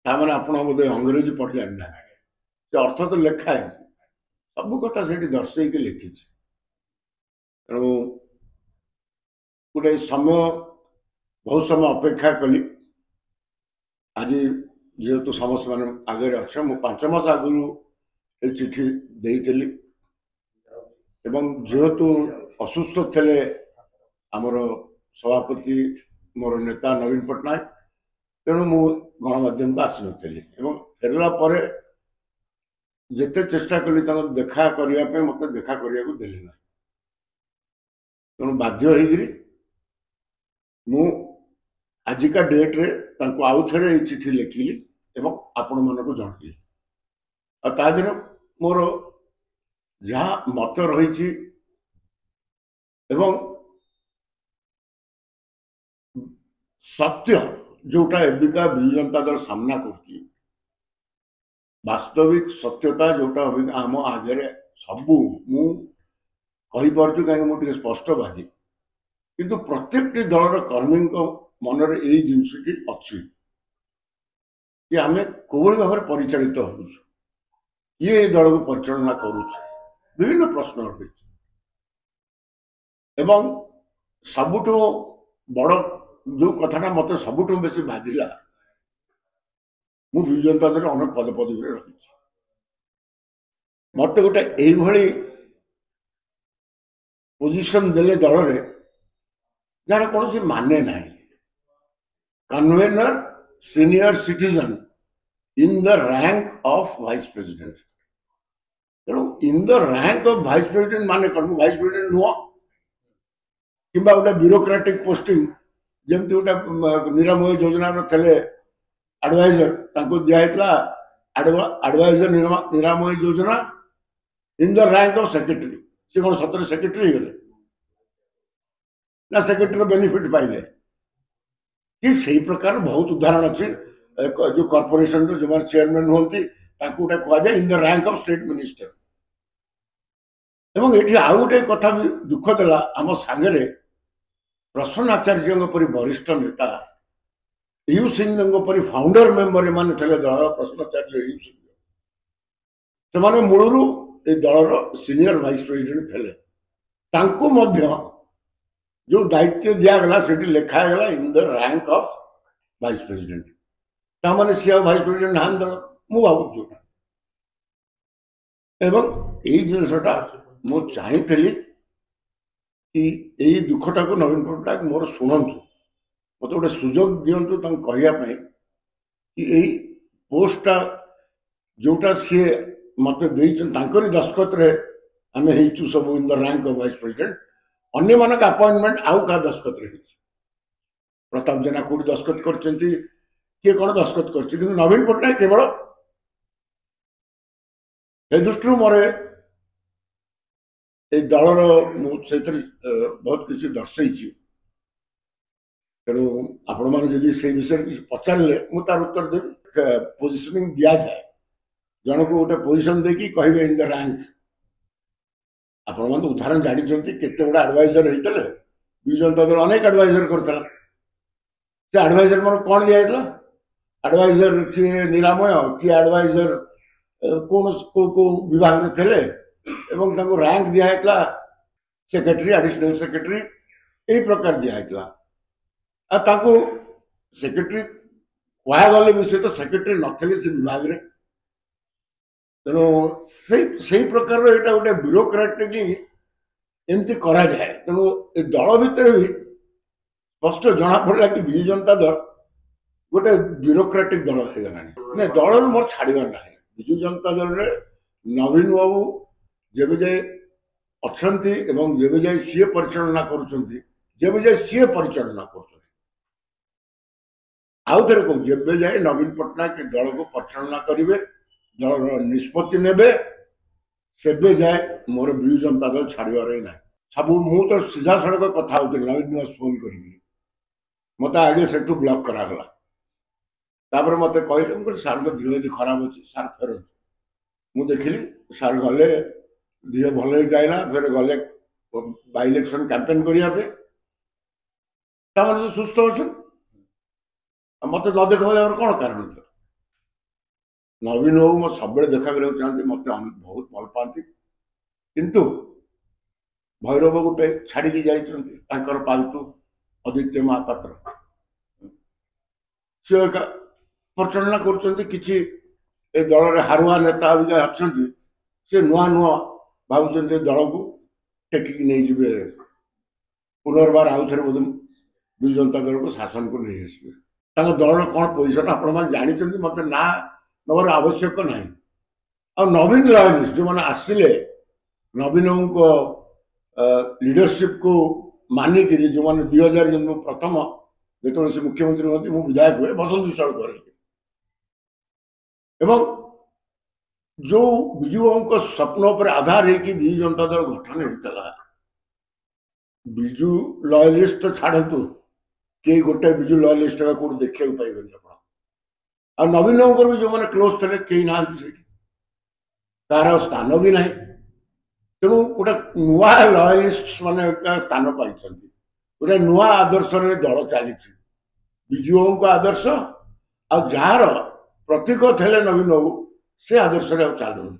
ताମାନେ ଆପଣ ବୋଧେ अंग्रेजी पढ़ी जाना से अर्थ तो लेखा है सब कथा से दर्शे लिखी तेणु गोटे समय बहुत समय अपेक्षा कली आज जेहेतु समस्त मान आगे अच्छे मुझे 5 मास आगु ये चिठी देली जेहेतु असुस्थ थे आमर सभापति मोर नेता नवीन पट्टनायक तेणु मु गणमाध्यम को आसी नी फेरला जिते चेष्टा कली देखा करने मत देखा करने को देली ना तेणु बाध्य मु आजिका डेट रे आउ थे चिठी लिखिली आपण मन को जनइली आदि मोर जहाँ मत रही सत्य जोटा एबिका विजु जनता दल सामना कर वास्तविक सत्यता जोटा अबिका आम आगे सबू मु कहीपी कहीं मुझे स्पष्टवादी किंतु प्रत्येक दलर कर्मी मन में यही जिनसटी अच्छी कि आम कौन भाव में परिचालित हो किए दल को परिचालना करुँ विभिन्न प्रश्न रही सबुठ बड़ जो कथाटा मत सबुठ बेस बाधिला विजु जनता दल अनेक पदपदवी रही मत गोटे यही पोजिशन देले दल में जार कौन माने ना convener senior citizen in the rank of vice president तेणु in the rank of vice president माने कौन वाइस प्रेसिडेंट नुह कि गोटे ब्यूरोक्रेटिक पोस्टिंग जमती गोटे निरामय योजना थे एडवाइजर दिखाई adviser Niramaya Yojana in the rank of secretary सी कौन सतरे सेक्रेटरी गले ना सेक्रेटरी बेनिफिट पाइले कि सही प्रकार बहुत उदाहरण अच्छे जो कॉर्पोरेशन जो मैंने चेयरमैन होती गोटे कहुए in the rank of state minister एवं ये आउ गोटे कथा भी दुख देला आम सांगे प्रसन्न आचार्य वरिष्ठ नेता यू सिंह फाउंडर मेंबर मान थे दल प्रसन्न आचार्य यू सिंह से मूलर ये दलर सीनियर वाइस प्रेसिडेंट थे जो दायित्व दिगला से लिखागला in the rank of vice president ताने सी वाइस प्रेसिडेंट नहां दल मु भावुँ एवं यही जिनसटा मु चाहती कि यही दुखटा को नवीन पट्टनायक मोर शुणु मत गोटे सुजोग दिंतु कहवाई कि यही पोस्टा जोटा सी मत दस्खत आम हो सब इन the rank of vice president अन्य मानक अपॉइंटमेंट आउ क्या दस्खत प्रताप जेना कौट दस्खत कर किए कौन दस्खत कर नवीन पट्टनायक केवल दृष्टि मोर दलर मुझे बहुत किसी दर्शे तेणु आपण मैंने से विषय किसी पचारे मुझे उत्तर देवी पोजिशनिंग दि जाए जन को गोटे पोजिशन देखिए कहे इन द रैंक आपण मैंने उदाहरण जानते केते गुड़ा एडवाइजर होते विजु जनता दल अनेक एडवाइजर करता एडवाइजर मन कौन दिखाई एडवाइजर किए निरामय किए एडवाइजर कौन को विभाग में थे रैंक दिखाई सेक्रेटरी एडिशनल सेक्रेटरी यही प्रकार दिखाई सेक्रेटरी कहगले भी तो सेक्रेटरी नथिले से विभाग में तेणु से प्रकार यहाँ गोटे ब्यूरोक्रेटिकली एमती करा जाए तेणु ए दल भितर भी स्पष्ट जना पड़ा कि विजु जनता दल गोटे ब्यूरोक्रेटिक दल हो गला दल मोर छाड़बार ना विजु जनता दल में नवीन बाबू जब जाए अच्छा जब जाए सी परिचालना कर सी परिचालना कर आउ थे कहूँ जब जाए नवीन पट्टनायक दल को परिचालना करेंगे दल निष्पत्ति ने से जाए मोर विजु जनता दल छाड़बार ही ना सब मु तो सीधा सड़क कथा हो नवीन निवास फोन कर मत आगे से ब्लॉक करागला तापर मत कहले सार को देह यदि खराब अच्छे सार फेर मु देखिली सार गले देह भल ही गायला फिर गले बाय इलेक्शन कैंपेन करने से सुस्थ अच्छा मत न देख कौन कारण था नवीन बाबू मो सब देखा करा चाहती मत बहुत भल पाती किंतु भैरव गोटे छाड़ी जाकर पालतू आदित्य महापात्र सी परिचालना कर दल हारुआ नेता अच्छा सी नुआ नुआ भाव दल को टेकिक नहीं जी पुनर्बार आउ थे बोध विजु जनता दल को शासन को नहीं आसवे दल कौन पोजिशन आप जानते मत ना नवर आवश्यक ना आ नवीन लॉयलिस्ट जो मैंने आसिले नवीन लीडरशिप को मानिक जो मैंने 2000 जन प्रथम जो से मुख्यमंत्री हमें मुझे विधायक हुए बसंत विश्वाल कर जो विजु बाबू स्वप्न पर आधार है कि विजु जनता दल गठन होता विजु लॉयलिस्ट तो छाड़ू कई गोटे विजु लॉयलिस्ट कौट देखा पाइबे आ नवीन बाबू भी जो मैंने क्लोज थे कई ना तार स्थान भी ना तेणु गोटे नुआ लॉयलिस्ट माने स्थान पाई गोटे नुआ आदर्श दल चली विजु बाबू आदर्श आ जार प्रतीक थे नवीन बाबू से आदर्श चलुनी